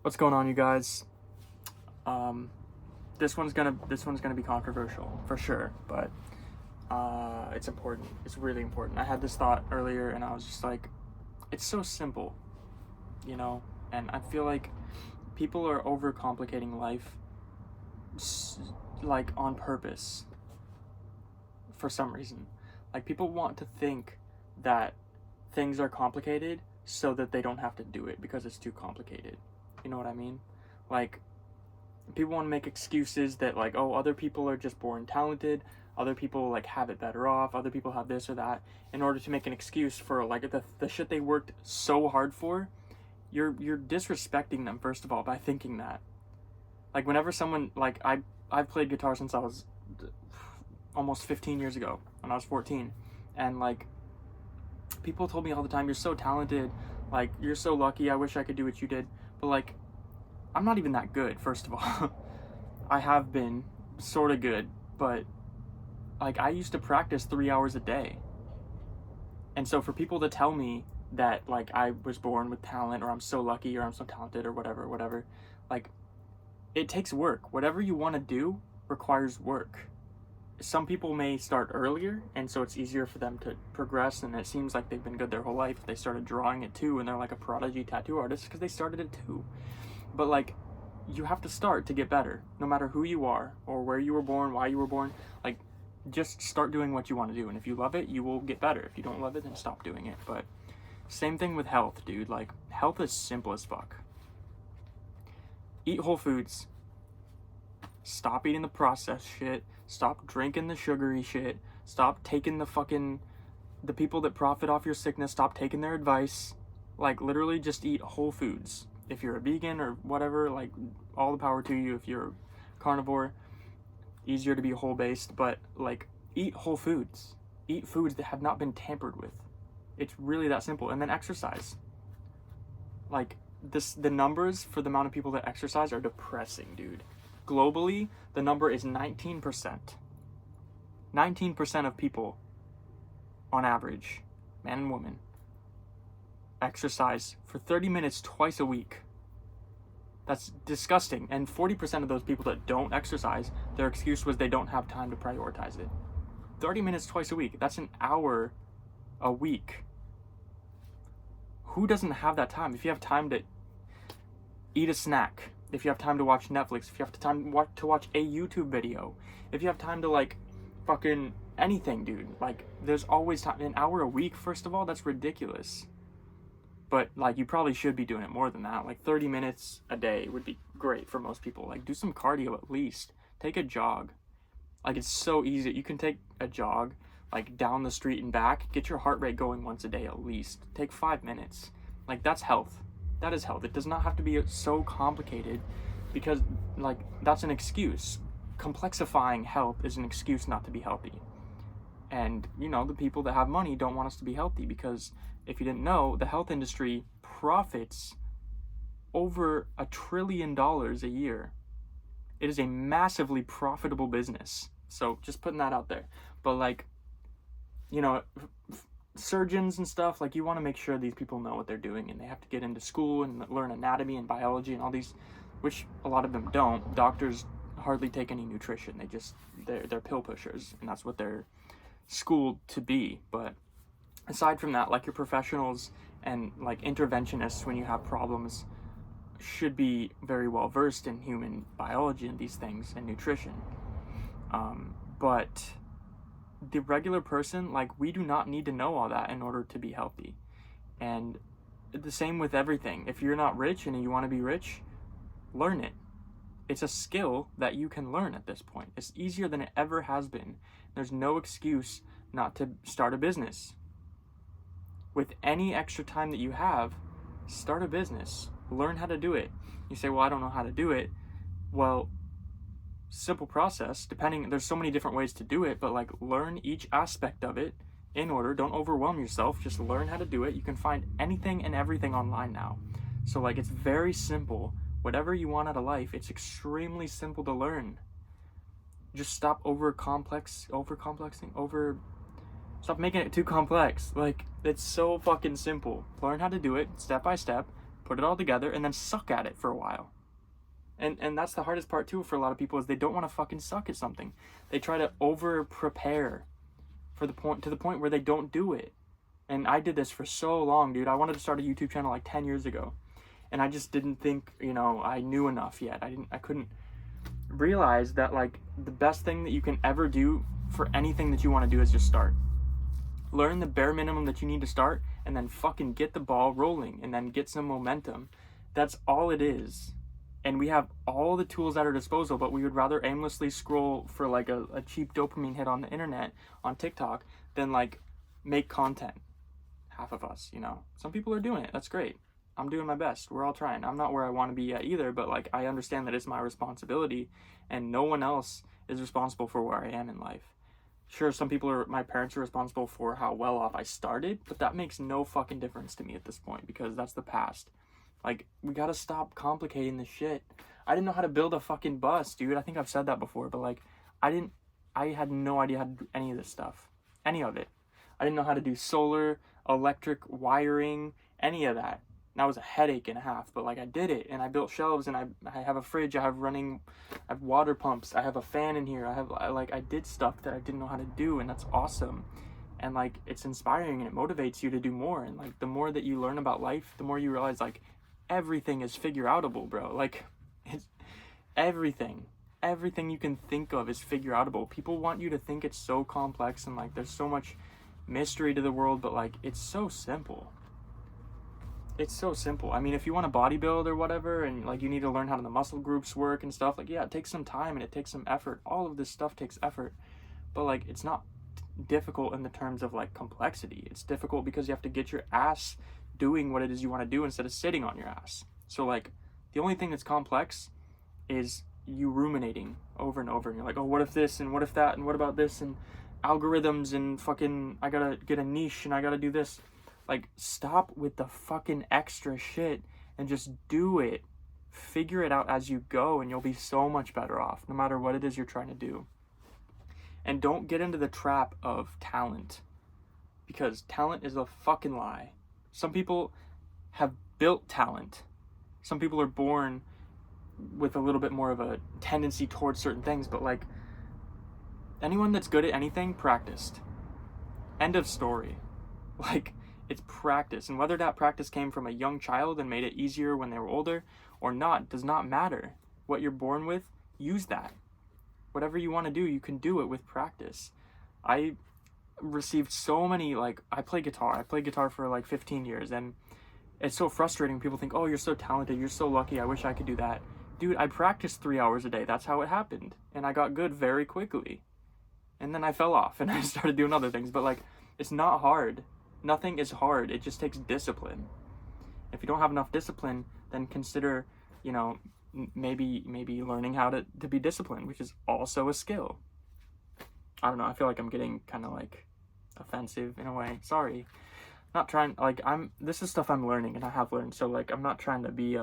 What's going on, you guys? Um, this one's gonna be controversial for sure, but it's important. It's really important. I had this thought earlier, and I was just like, it's so simple, you know. And I feel like people are overcomplicating life, like on purpose, for some reason. Like people want to think that things are complicated so that they don't have to do it because it's too complicated. You know what I mean? Like people want to make excuses that like, oh, other people are just born talented, other people like have it better off, other people have this or that, in order to make an excuse for like the shit they worked so hard for. You're disrespecting them, first of all, by thinking that. Like whenever someone like I've played guitar since I was almost 15 years ago, when I was 14, and like people told me all the time, you're so talented, like you're so lucky, I wish I could do what you did. But like, I'm not even that good, first of all. I have been sort of good, but like I used to practice 3 hours a day. And so for people to tell me that like I was born with talent, or I'm so lucky, or I'm so talented, or whatever, like it takes work. Whatever you want to do requires work. Some people may start earlier, and so it's easier for them to progress, and it seems like they've been good their whole life. They started drawing it too, and they're like a prodigy tattoo artist because they started it too. But like, you have to start to get better, no matter who you are or where you were born, why you were born. Like, just start doing what you want to do, and if you love it, you will get better. If you don't love it, then stop doing it. But same thing with health, dude. Like, health is simple as fuck. Eat whole foods. Stop eating the processed shit. Stop drinking the sugary shit. Stop taking the people that profit off your sickness, stop taking their advice. Like, literally just eat whole foods. If you're a vegan or whatever, like, all the power to you. If you're a carnivore, easier to be whole based, but like, eat whole foods. Eat foods that have not been tampered with. It's really that simple. And then exercise. Like, the numbers for the amount of people that exercise are depressing, dude. Globally, the number is 19%. 19% of people, on average, man and woman, exercise for 30 minutes twice a week. That's disgusting. And 40% of those people that don't exercise, their excuse was they don't have time to prioritize it. 30 minutes twice a week, that's an hour a week. Who doesn't have that time? If you have time to eat a snack, if you have time to watch Netflix, if you have time to watch a YouTube video, if you have time to like fucking anything, dude, like there's always time. An hour a week, first of all, that's ridiculous. But like, you probably should be doing it more than that. Like 30 minutes a day would be great for most people. Like, do some cardio at least. Take a jog. Like, it's so easy. You can take a jog like down the street and back. Get your heart rate going once a day at least. Take 5 minutes. Like, that's health. That is health. It does not have to be so complicated, because like, that's an excuse. Complexifying health is an excuse not to be healthy. And you know, the people that have money don't want us to be healthy, because if you didn't know, the health industry profits over $1 trillion a year. It is a massively profitable business. So just putting that out there. But like, you know, surgeons and stuff, like, you want to make sure these people know what they're doing, and they have to get into school and learn anatomy and biology and all these, which a lot of them don't. Doctors hardly take any nutrition. They're pill pushers, and that's what they're schooled to be. But aside from that, like, your professionals and like interventionists, when you have problems, should be very well versed in human biology and these things and nutrition. But the regular person, like, we do not need to know all that in order to be healthy. And the same with everything. If you're not rich and you want to be rich, learn it. It's a skill that you can learn at this point. It's easier than it ever has been. There's no excuse not to start a business. With any extra time that you have, start a business. Learn how to do it. You say, well, I don't know how to do it. Well, simple process. There's so many different ways to do it, but like, learn each aspect of it in order. Don't overwhelm yourself. Just learn how to do it. You can find anything and everything online now. So like, it's very simple. Whatever you want out of life, it's extremely simple to learn. Just stop stop making it too complex. Like, it's so fucking simple. Learn how to do it step by step. put it all together, and then suck at it for a while. And that's the hardest part too for a lot of people, is they don't want to fucking suck at something. They try to over prepare to the point where they don't do it. And I did this for so long, dude. I wanted to start a YouTube channel like 10 years ago. And I just didn't think, I knew enough yet. I couldn't realize that, like, the best thing that you can ever do for anything that you want to do is just start. Learn the bare minimum that you need to start, and then fucking get the ball rolling, and then get some momentum. That's all it is. And we have all the tools at our disposal, but we would rather aimlessly scroll for like a cheap dopamine hit on the internet, on TikTok, than like make content. Half of us, Some people are doing it. That's great. I'm doing my best. We're all trying. I'm not where I want to be yet either, but like I understand that it's my responsibility, and no one else is responsible for where I am in life. Sure, my parents are responsible for how well off I started, but that makes no fucking difference to me at this point, because that's the past. Like, we gotta stop complicating this shit. I didn't know how to build a fucking bus, dude. I think I've said that before, but like, I had no idea how to do any of this stuff. Any of it. I didn't know how to do solar, electric, wiring, any of that. And that was a headache and a half, but like, I did it, and I built shelves, and I have a fridge, I have water pumps, I have a fan in here, I did stuff that I didn't know how to do, and that's awesome. And like, it's inspiring, and it motivates you to do more. And like, the more that you learn about life, the more you realize like, everything is figure-outable, bro. Like, it's everything you can think of is figure-outable. People want you to think it's so complex, and like there's so much mystery to the world, but like, it's so simple. It's so simple. I mean, if you want to bodybuild or whatever, and like you need to learn how the muscle groups work and stuff, like, yeah, it takes some time and it takes some effort. All of this stuff takes effort, but like, it's not difficult in the terms of like complexity. It's difficult because you have to get your ass doing what it is you want to do instead of sitting on your ass. So like, the only thing that's complex is you ruminating over and over, and you're like, oh, what if this, and what if that, and what about this, and algorithms, and fucking I gotta get a niche, and I gotta do this. Like, stop with the fucking extra shit and just do it. Figure it out as you go, and you'll be so much better off, no matter what it is you're trying to do. And don't get into the trap of talent, because talent is a fucking lie. Some people have built talent. Some people are born with a little bit more of a tendency towards certain things, but like, anyone that's good at anything practiced. End of story. Like, it's practice, and whether that practice came from a young child and made it easier when they were older or not does not matter. What you're born with, use that. Whatever you want to do, you can do it with practice. I received so many, like, I played guitar for like 15 years, and it's so frustrating. People think, oh, you're so talented, you're so lucky, I wish I could do that. Dude, I practiced 3 hours a day. That's how it happened, and I got good very quickly, and then I fell off and I started doing other things. But like, it's not hard. Nothing is hard. It just takes discipline. If you don't have enough discipline, then consider, maybe learning how to be disciplined, which is also a skill. I don't know, I feel like I'm getting kind of like offensive in a way. Sorry. Not trying, like, this is stuff I'm learning, and I have learned, so like, I'm not trying to be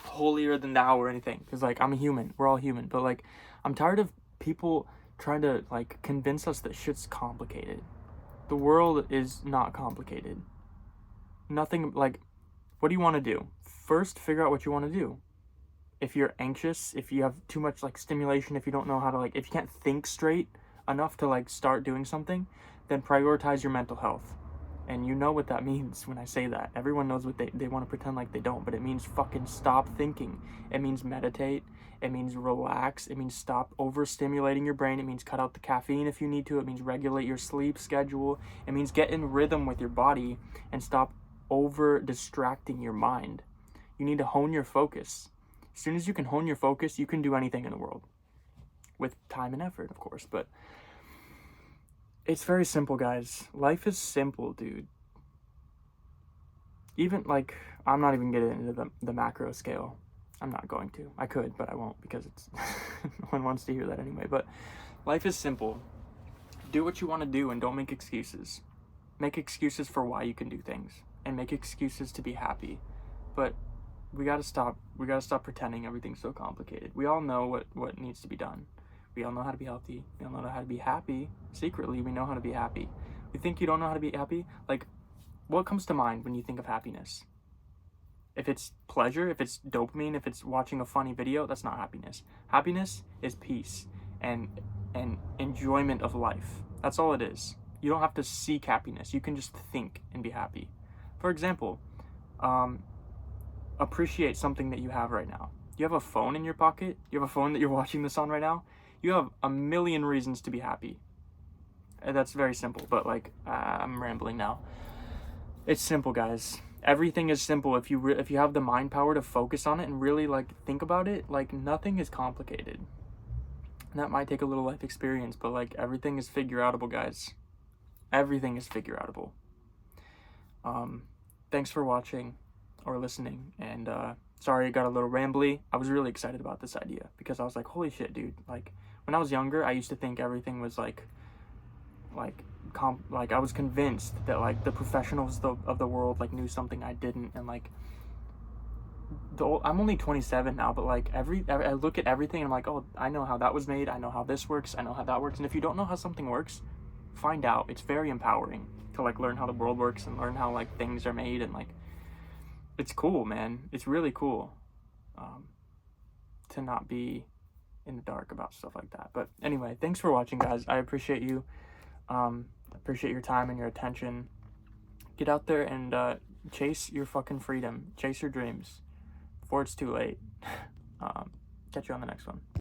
holier than thou or anything, because like, I'm a human, we're all human, but like, I'm tired of people trying to like convince us that shit's complicated. The world is not complicated. Nothing, like, what do you want to do? First, figure out what you want to do. If you're anxious, if you have too much like stimulation, if you don't know how to, like, if you can't think straight enough to like start doing something, then prioritize your mental health. And you know what that means when I say that. Everyone knows what they want to pretend like they don't, but it means fucking stop thinking. It means meditate. It means relax. It means stop overstimulating your brain. It means cut out the caffeine if you need to. It means regulate your sleep schedule. It means get in rhythm with your body and stop over distracting your mind. You need to hone your focus. As soon as you can hone your focus, you can do anything in the world. With time and effort, of course, but it's very simple, guys. Life is simple, dude. Even, like, I'm not even getting into the macro scale. I'm not going to. I could, but I won't, because it's no one wants to hear that anyway. But life is simple. Do what you want to do, and don't make excuses. Make excuses for why you can do things, and make excuses to be happy. But we gotta stop pretending everything's so complicated. We all know what needs to be done. We all know how to be healthy. We all know how to be happy. Secretly, we know how to be happy. You think you don't know how to be happy? Like, what comes to mind when you think of happiness? If it's pleasure, if it's dopamine, if it's watching a funny video, that's not happiness. Happiness is peace and enjoyment of life. That's all it is. You don't have to seek happiness. You can just think and be happy. For example, appreciate something that you have right now. You have a phone in your pocket. You have a phone that you're watching this on right now. You have a million reasons to be happy. That's very simple, but like I'm rambling now. It's simple, guys. Everything is simple if you have the mind power to focus on it and really like think about it. Like nothing is complicated. And that might take a little life experience, but like everything is figure outable, guys. Everything is figure outable. Thanks for watching or listening, and sorry it got a little rambly. I was really excited about this idea because I was like, holy shit, dude. Like when I was younger, I used to think everything was like I was convinced that like the professionals of the world like knew something I didn't, and like I'm only 27 now, but like I look at everything and I'm like, oh, I know how that was made, I know how this works, I know how that works. And if you don't know how something works, find out. It's very empowering to like learn how the world works and learn how like things are made, and like it's cool, man. It's really cool to not be in the dark about stuff like that. But anyway, thanks for watching, guys. I appreciate you. Appreciate your time and your attention. Get out there and chase your fucking freedom. Chase your dreams before it's too late. Catch you on the next one.